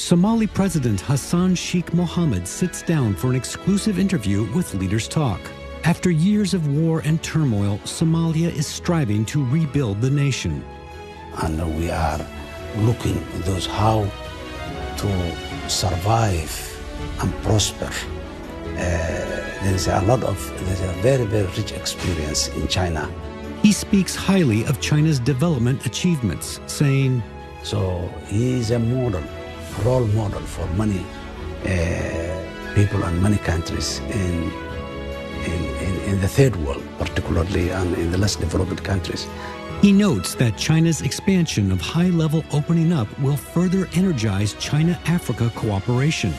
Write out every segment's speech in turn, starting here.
Somali President Hassan Sheikh Mohamud sits down for an exclusive interview with Leaders Talk. After years of war and turmoil, Somalia is striving to rebuild the nation. And we are looking at those how to survive and prosper. There's a very, very rich experience in China. He speaks highly of China's development achievements, saying, So he is a model, role model for many people and many countries in the third world, particularly, and in the less developed countries. He notes that China's expansion of high-level opening up will further energize China-Africa cooperation.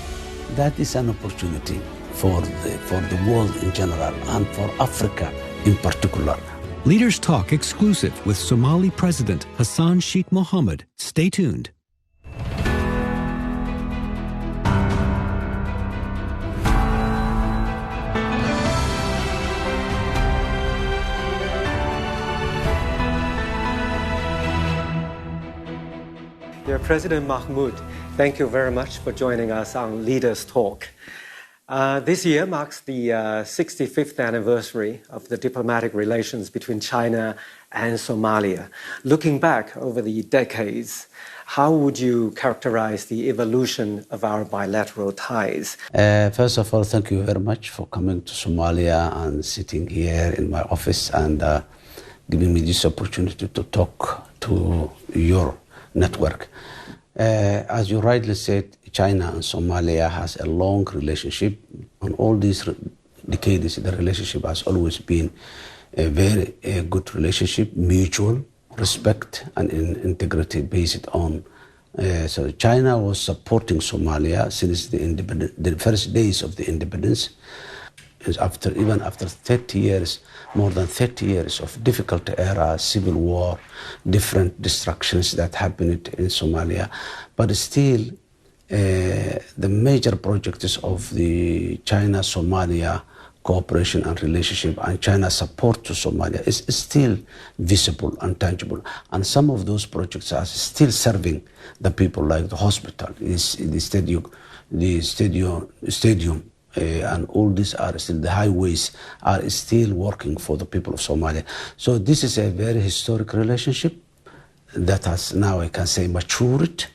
That is an opportunity for the world in general and for Africa in particular. Leaders Talk exclusive with Somali President Hassan Sheikh Mohamud. Stay tuned. Dear President Mahmoud, thank you very much for joining us on Leaders Talk. This year marks the 65th anniversary of the diplomatic relations between China and Somalia. Looking back over the decades, how would you characterize the evolution of our bilateral ties? First of all, thank you very much for coming to Somalia and sitting here in my office and giving me this opportunity to talk to your network. As you rightly said, China and Somalia has a long relationship. On all these decades, the relationship has always been a very good relationship, mutual respect and integrity based on. So China was supporting Somalia since the first days of the independence. Even after 30 years, more than 30 years of difficult era, civil war, different destructions that happened in Somalia. But still, the major projects of the China-Somalia cooperation and relationship and China's support to Somalia is still visible and tangible. And some of those projects are still serving the people, like the hospital, the stadium, and all these are still, the highways are still working for the people of Somalia. So this is a very historic relationship that has now, I can say, matured,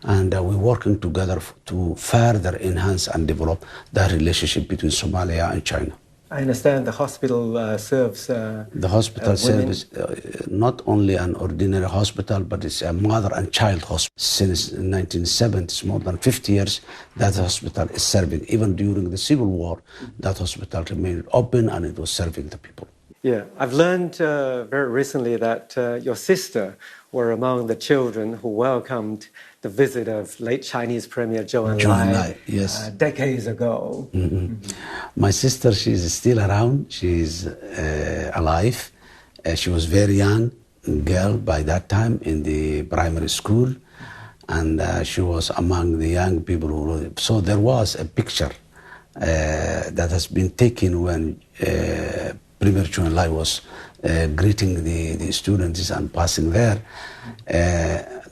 and we're working together to further enhance and develop that relationship between Somalia and China. I understand the hospital serves the hospital serves not only an ordinary hospital, but it's a mother and child hospital. Since the 1970s, more than 50 years, that hospital is serving. Even during the Civil War, that hospital remained open and it was serving the people. Yeah, I've learned very recently that your sister were among the children who welcomed the visit of late Chinese Premier Zhou Enlai, yes, decades ago. Mm-hmm. Mm-hmm. My sister, she's still around. She's alive. She was very young girl by that time in the primary school, and she was among the young people who. So there was a picture that has been taken when Premier Zhou Enlai was greeting the students and passing there.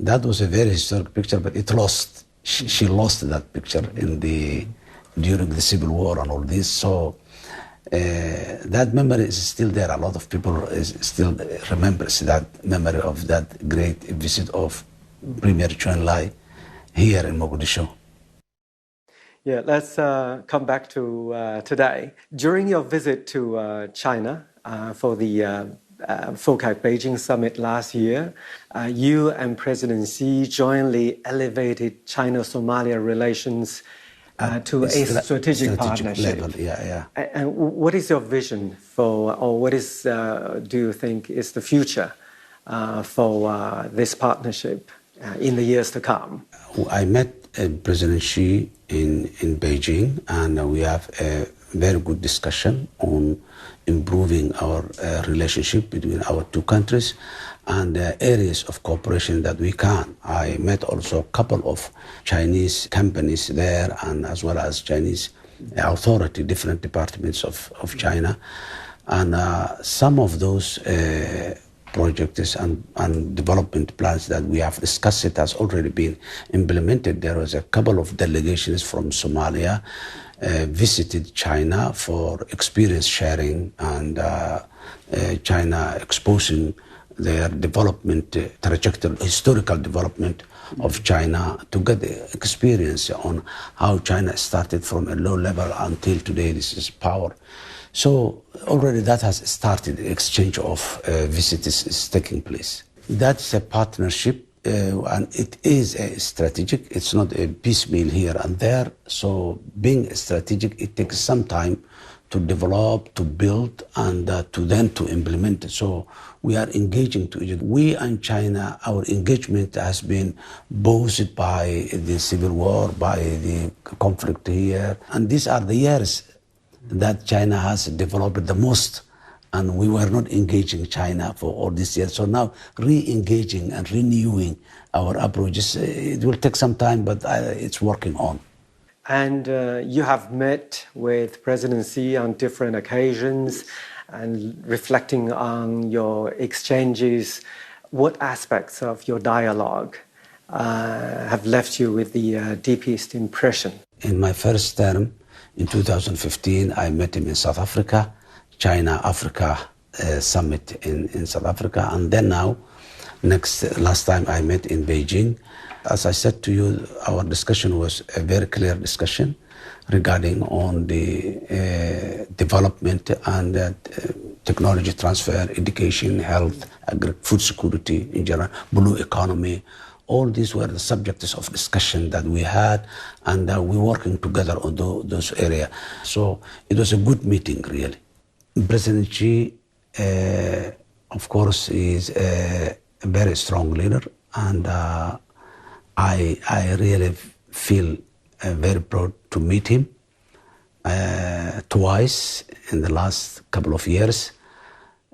That was a very historic picture, but it lost. She lost that picture during the Civil War and all this. So that memory is still there. A lot of people still remembers that memory of that great visit of Premier Zhou Enlai here in Mogadishu. Yeah, let's come back to today. During your visit to China for the FOCAC Beijing summit last year, you and President Xi jointly elevated China-Somalia relations to a strategic partnership. Level. Yeah. And what is your vision for, or what is, do you think is the future for this partnership in the years to come? I met President Xi in Beijing, and we have a very good discussion on improving our relationship between our two countries and areas of cooperation that we can. I met also a couple of Chinese companies there, and as well as Chinese authority, different departments of China. And some of those projects and development plans that we have discussed. It has already been implemented. There was a couple of delegations from Somalia visited China for experience sharing and China exposing their development trajectory, historical development of China, to get experience on how China started from a low level until today this is power. So already that has started, the exchange of visitors is taking place. That's a partnership and it is a strategic, it's not a piecemeal here and there. So being strategic, it takes some time to develop, to build, and to implement it. So we are engaging to Egypt. We and China, our engagement has been boosted by the civil war, by the conflict here. And these are the years that China has developed the most. And we were not engaging China for all these years. So now re-engaging and renewing our approaches, it will take some time, but it's working on. And you have met with President Xi on different occasions and reflecting on your exchanges. What aspects of your dialogue have left you with the deepest impression? In my first term, in 2015, I met him in South Africa, China-Africa summit in South Africa. And then now, last time I met in Beijing. As I said to you, our discussion was a very clear discussion regarding on the development and technology transfer, education, health, food security in general, blue economy. All these were the subjects of discussion that we had, and we're working together on those areas. So it was a good meeting, really. President Xi, of course, is a very strong leader, and I really feel very proud to meet him twice in the last couple of years.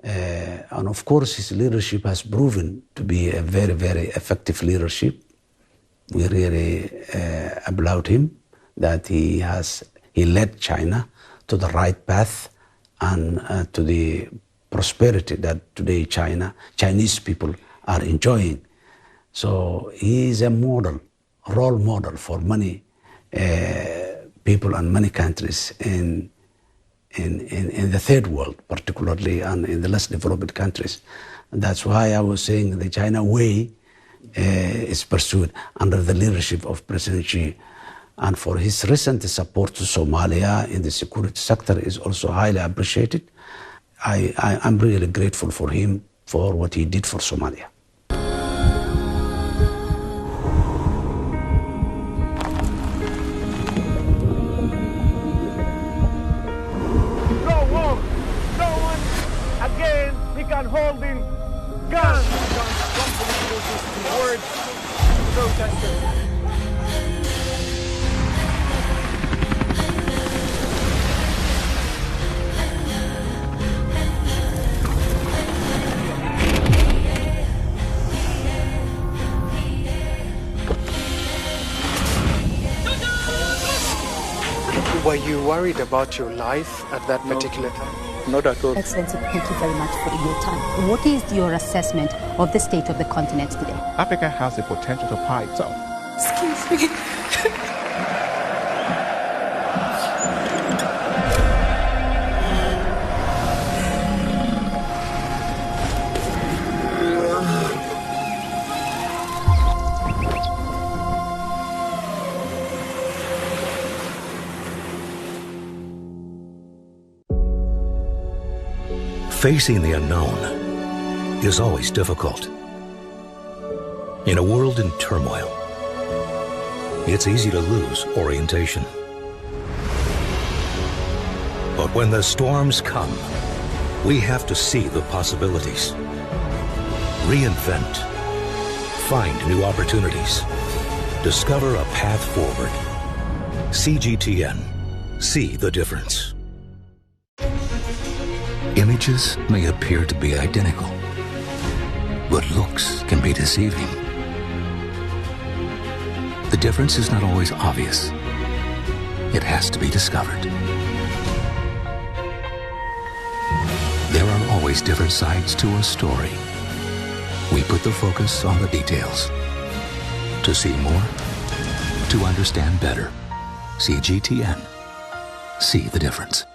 And of course, his leadership has proven to be a very, very effective leadership. We really applaud him that he led China to the right path and to the prosperity that today Chinese people are enjoying. So he is a model, role model for many people and many countries in the third world, particularly, and in the less developed countries. And that's why I was saying the China way is pursued under the leadership of President Xi. And for his recent support to Somalia in the security sector is also highly appreciated. I'm really grateful for him for what he did for Somalia. Holding guns towards protesters. Were you worried about your life at that particular time? Not at all. Excellency, thank you very much for your time. What is your assessment of the state of the continent today? Africa has the potential to power itself. Excuse me. Facing the unknown is always difficult. In a world in turmoil, it's easy to lose orientation. But when the storms come, we have to see the possibilities, reinvent, find new opportunities, discover a path forward. CGTN. See the difference. Images may appear to be identical, but looks can be deceiving. The difference is not always obvious. It has to be discovered. There are always different sides to a story. We put the focus on the details. To see more, to understand better. CGTN. See the difference.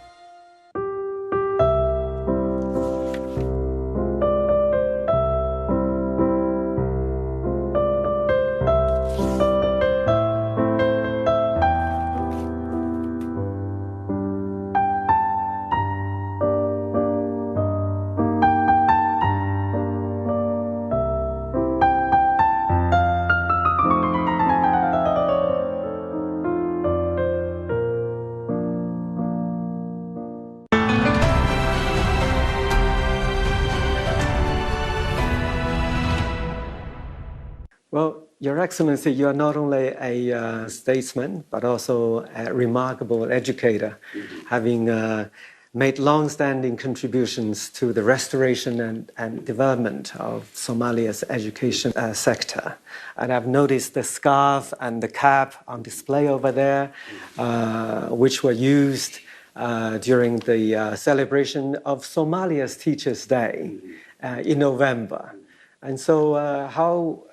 Well, Your Excellency, you are not only a statesman, but also a remarkable educator, having made long-standing contributions to the restoration and development of Somalia's education sector. And I've noticed the scarf and the cap on display over there, which were used during the celebration of Somalia's Teachers' Day in November. And so how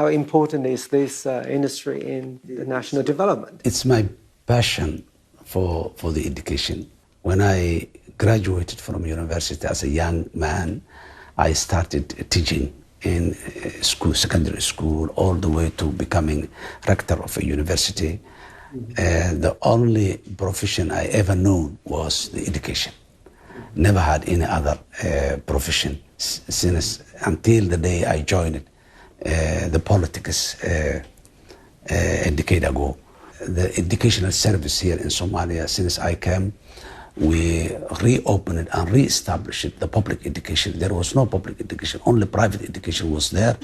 important is this industry in the national development? It's my passion for the education. When I graduated from university as a young man, I started teaching in school, secondary school, all the way to becoming rector of a university. The only profession I ever known was the education. Never had any other profession since until the day I joined the politics a decade ago. The educational service here in Somalia, since I came, we reopened and re-established the public education. There was no public education, only private education was there.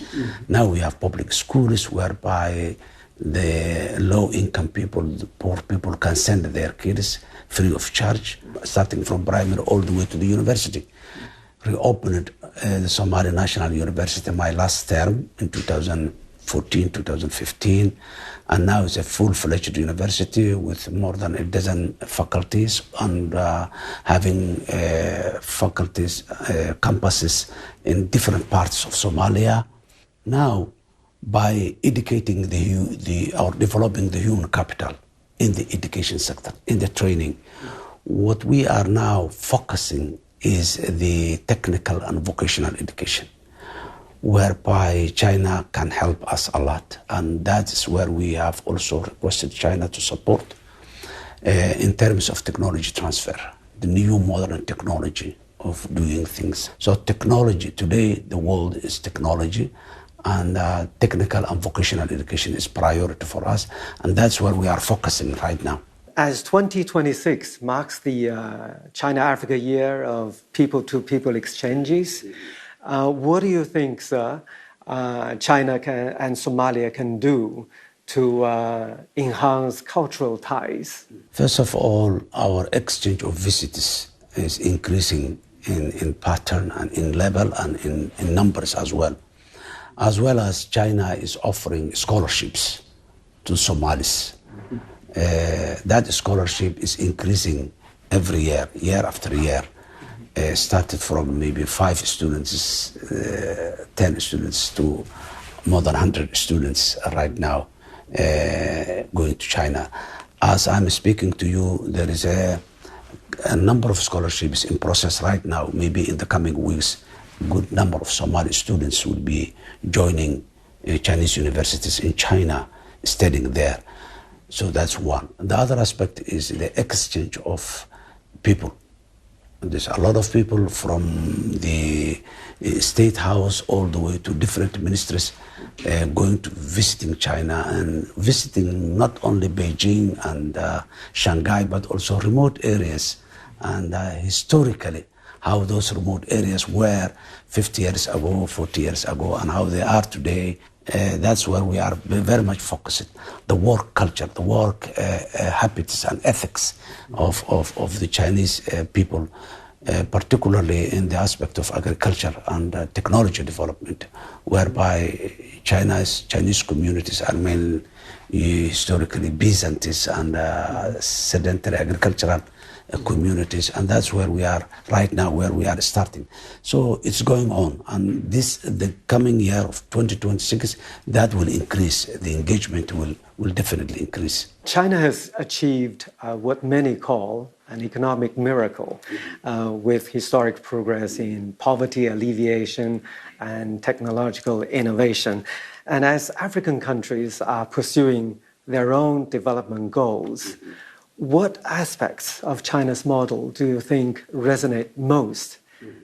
Now we have public schools whereby the low-income people, the poor people can send their kids free of charge, starting from primary all the way to the university. Reopened the Somali National University my last term in 2014, 2015, and now it's a full-fledged university with more than a dozen faculties and having faculties, campuses in different parts of Somalia. Now, by educating or developing the human capital in the education sector, in the training, what we are now focusing is the technical and vocational education, whereby China can help us a lot. And that is where we have also requested China to support in terms of technology transfer, the new modern technology of doing things. So technology, today the world is technology, and technical and vocational education is priority for us, and that's where we are focusing right now. As 2026 marks the China-Africa Year of people-to-people exchanges, what do you think, sir, China and Somalia can do to enhance cultural ties? First of all, our exchange of visitors is increasing in pattern and in level and in numbers as well as China is offering scholarships to Somalis. That scholarship is increasing every year, year after year. Started from maybe 5 students, 10 students to more than 100 students right now going to China. As I'm speaking to you, there is a number of scholarships in process right now. Maybe in the coming weeks, a good number of Somali students will be joining Chinese universities in China, studying there. So that's one. The other aspect is the exchange of people. There's a lot of people from the State House all the way to different ministries going to visiting China and visiting not only Beijing and Shanghai, but also remote areas. And historically, how those remote areas were 50 years ago, 40 years ago, and how they are today. That's where we are very much focused. The work culture, the work habits and ethics of the Chinese people, particularly in the aspect of agriculture and technology development, whereby Chinese communities are mainly historically Byzantine and sedentary agricultural communities, and that's where we are right now, where we are starting. So it's going on, and the coming year of 2026, that will increase. The engagement will definitely increase. China has achieved what many call an economic miracle with historic progress in poverty alleviation and technological innovation. And as African countries are pursuing their own development goals, what aspects of China's model do you think resonate most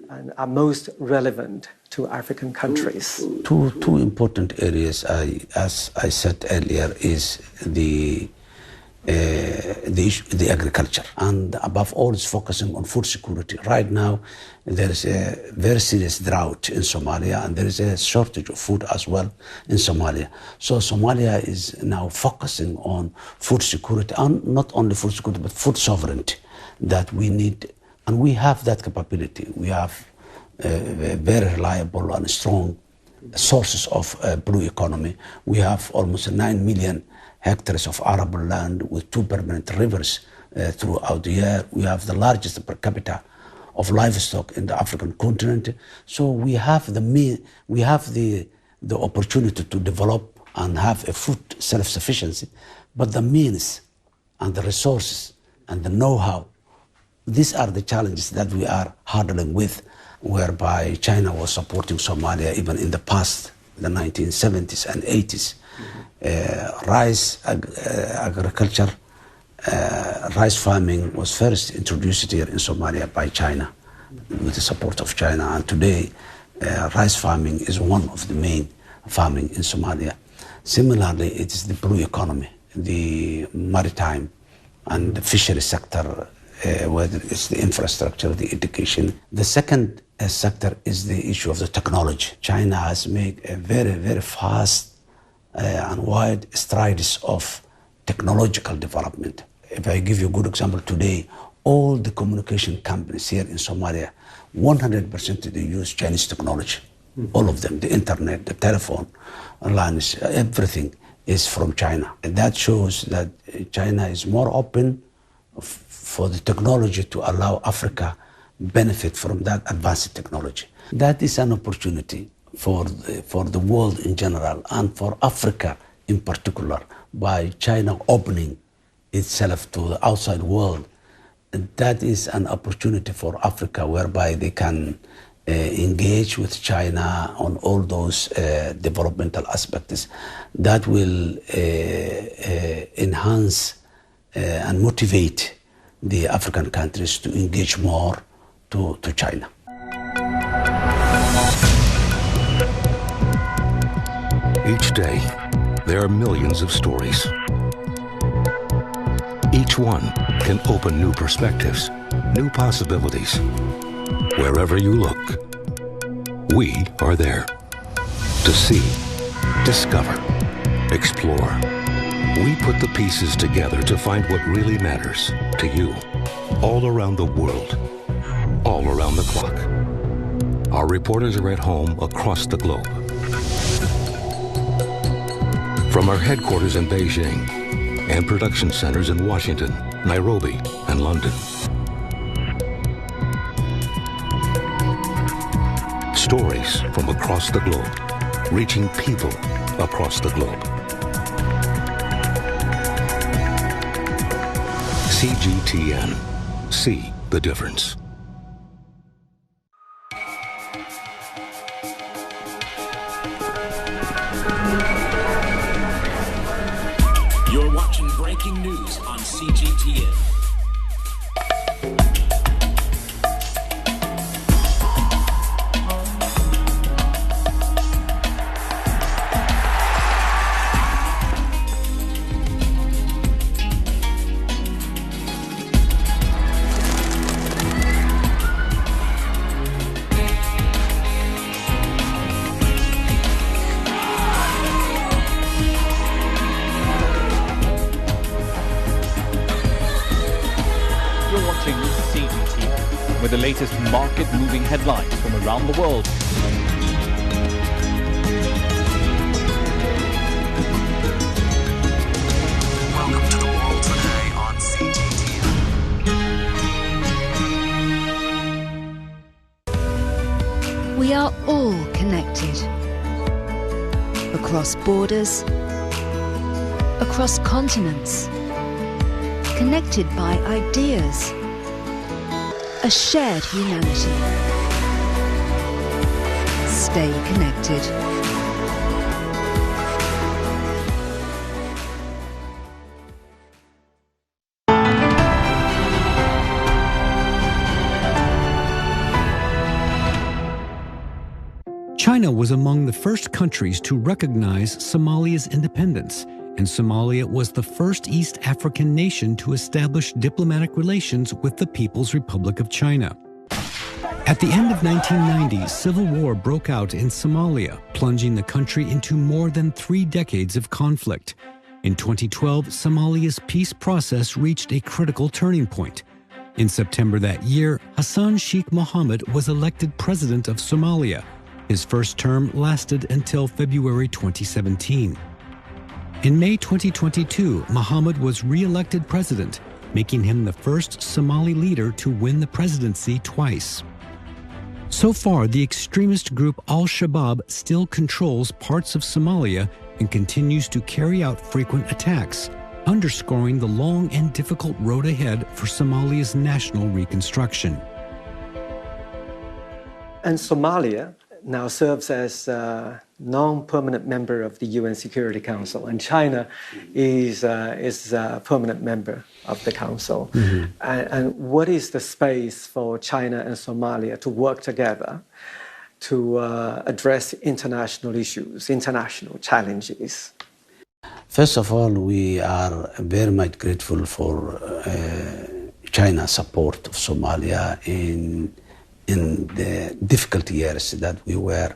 and are most relevant to African countries? Two important areas, as I said earlier, is the agriculture, and above all is focusing on food security. Right now there is a very serious drought in Somalia, and there is a shortage of food as well in Somalia. So Somalia is now focusing on food security, and not only food security but food sovereignty that we need, and we have that capability. We have very reliable and strong sources of blue economy. We have almost 9 million hectares of arable land with 2 permanent rivers throughout the year. We have the largest per capita of livestock in the African continent. So we have the opportunity to develop and have a food self-sufficiency, but the means and the resources and the know-how, these are the challenges that we are handling with, whereby China was supporting Somalia even in the past, the 1970s and 80s. Rice agriculture, rice farming was first introduced here in Somalia by China with the support of China, and today rice farming is one of the main farming in Somalia. Similarly, it is the blue economy, the maritime and the fishery sector, whether it's the infrastructure, the education. The second sector is the issue of the technology. China has made a very, very fast and wide strides of technological development. If I give you a good example today, all the communication companies here in Somalia, 100% they use Chinese technology. All of them, the internet, the telephone lines, everything is from China. And that shows that China is more open for the technology to allow Africa benefit from that advanced technology. That is an opportunity for the world in general and for Africa in particular, by China opening itself to the outside world. That is an opportunity for Africa whereby they can engage with China on all those developmental aspects that will enhance and motivate the African countries to engage more to China. Each day, there are millions of stories. Each one can open new perspectives, new possibilities. Wherever you look, we are there to see, discover, explore. We put the pieces together to find what really matters to you, all around the world, all around the clock. Our reporters are at home across the globe. From our headquarters in Beijing and production centers in Washington, Nairobi, and London. Stories from across the globe, reaching people across the globe. CGTN. See the difference. You're watching breaking news on CGTN. With the latest market-moving headlines from around the world. Welcome to the world today on CGTN. across borders, across continents, connected by ideas, a shared humanity. Stay connected. China was among the first countries to recognize Somalia's independence, and Somalia was the first East African nation to establish diplomatic relations with the People's Republic of China. At the end of 1990, civil war broke out in Somalia, plunging the country into more than 3 decades of conflict. In 2012, Somalia's peace process reached a critical turning point. In September that year, Hassan Sheikh Mohamud was elected president of Somalia. His first term lasted until February 2017. In May 2022, Mohamud was re-elected president, making him the first Somali leader to win the presidency twice. So far, the extremist group Al-Shabaab still controls parts of Somalia and continues to carry out frequent attacks, underscoring the long and difficult road ahead for Somalia's national reconstruction. And Somalia now serves as a non-permanent member of the UN Security Council, and China is a permanent member of the Council. Mm-hmm. And what is the space for China and Somalia to work together to address international issues, international challenges? First of all, we are very much grateful for China's support of Somalia in the difficult years that we were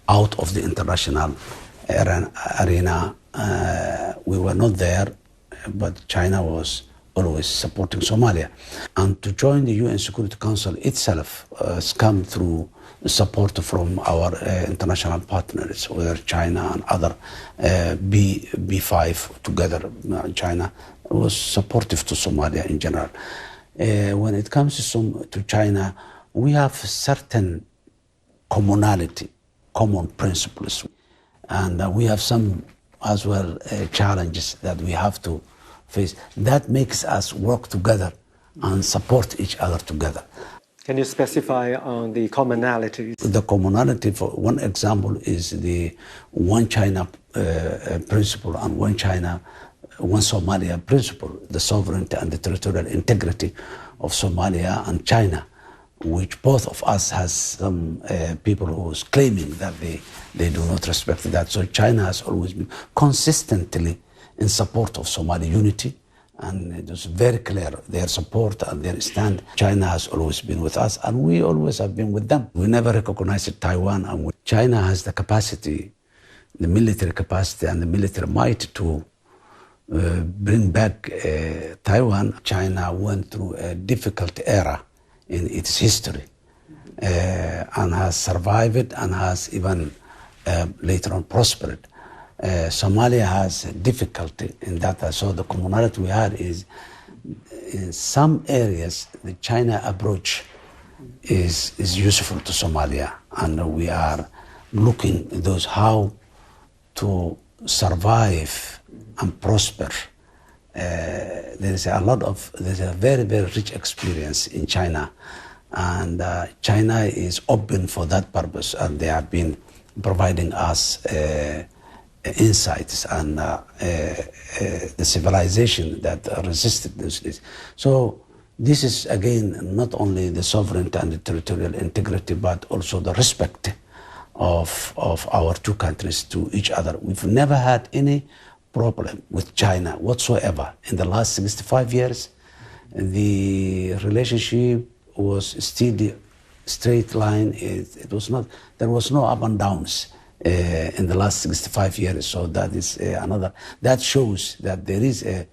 out of the international arena. We were not there, but China was always supporting Somalia. And to join the UN Security Council itself has come through support from our international partners, whether China and other B5 together. China was supportive to Somalia in general. When it comes to China, we have certain commonality, common principles, and we have some as well challenges that we have to face. That makes us work together and support each other together. Can you specify on the commonalities? The commonality, for one example, is the one China principle and one China, one Somalia principle, the sovereignty and the territorial integrity of Somalia and China, which both of us has some people who is claiming that they do not respect that. So China has always been consistently in support of Somali unity, and it is very clear their support and their stand. China has always been with us, and we always have been with them. We never recognized Taiwan, and China has the capacity, the military capacity and the military might to bring back Taiwan. China went through a difficult era in its history, and has survived it and has even later on prospered. Somalia has difficulty in that. So the commonality we had is in some areas the China approach is useful to Somalia, and we are looking at those how to survive and prosper. There's a very, very rich experience in China, and China is open for that purpose, and they have been providing us insights and the civilization that resisted this. So this is again not only the sovereignty and the territorial integrity, but also the respect of our two countries to each other. We've never had any problem with China whatsoever. In the last 65 years, the relationship was steady, straight line. It was not. There was no up and downs in the last 65 years. So that is another. That shows that there is a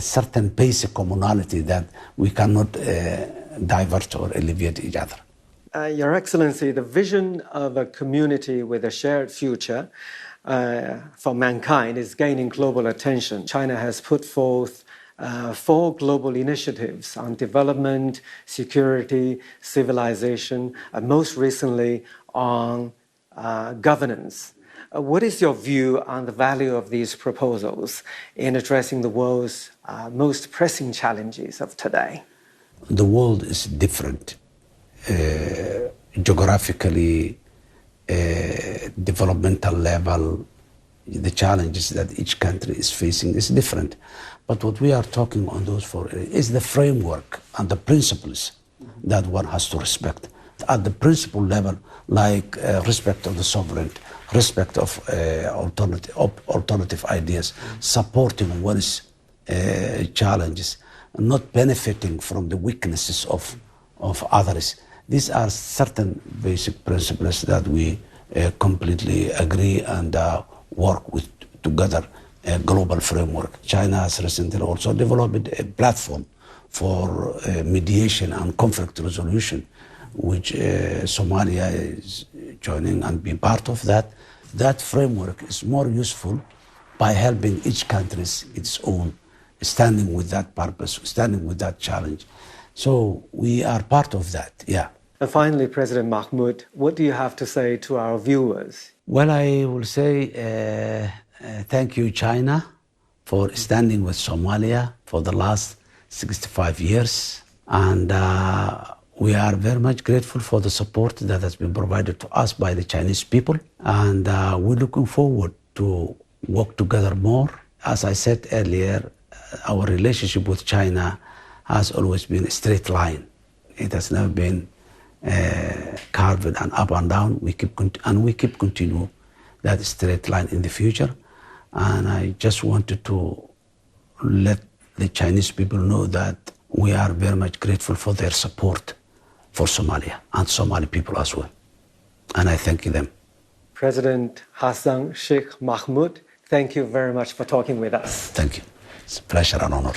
certain basic commonality that we cannot divert or alleviate each other. Your Excellency, the vision of a community with a shared future for mankind is gaining global attention. China has put forth 4 global initiatives on development, security, civilization, and most recently on governance. What is your view on the value of these proposals in addressing the world's most pressing challenges of today? The world is different. Geographically, developmental level, the challenges that each country is facing is different. But what we are talking on those for is the framework and the principles that one has to respect. At the principle level, like respect of the sovereign, respect of alternative ideas, supporting one's challenges, not benefiting from the weaknesses of others. These are certain basic principles that we completely agree and work with together a global framework. China has recently also developed a platform for mediation and conflict resolution, which Somalia is joining and being part of that. That framework is more useful by helping each country its own, standing with that purpose, standing with that challenge. So we are part of that, yeah. And finally, President Mohamud, what do you have to say to our viewers? Well, I will say thank you, China, for standing with Somalia for the last 65 years. And we are very much grateful for the support that has been provided to us by the Chinese people. And we're looking forward to work together more. As I said earlier, our relationship with China has always been a straight line. It has never been carved and up and down. We keep continue that straight line in the future. And I just wanted to let the Chinese people know that we are very much grateful for their support for Somalia and Somali people as well. And I thank them. President Hassan Sheikh Mohamud, thank you very much for talking with us. Thank you. It's a pleasure and honor.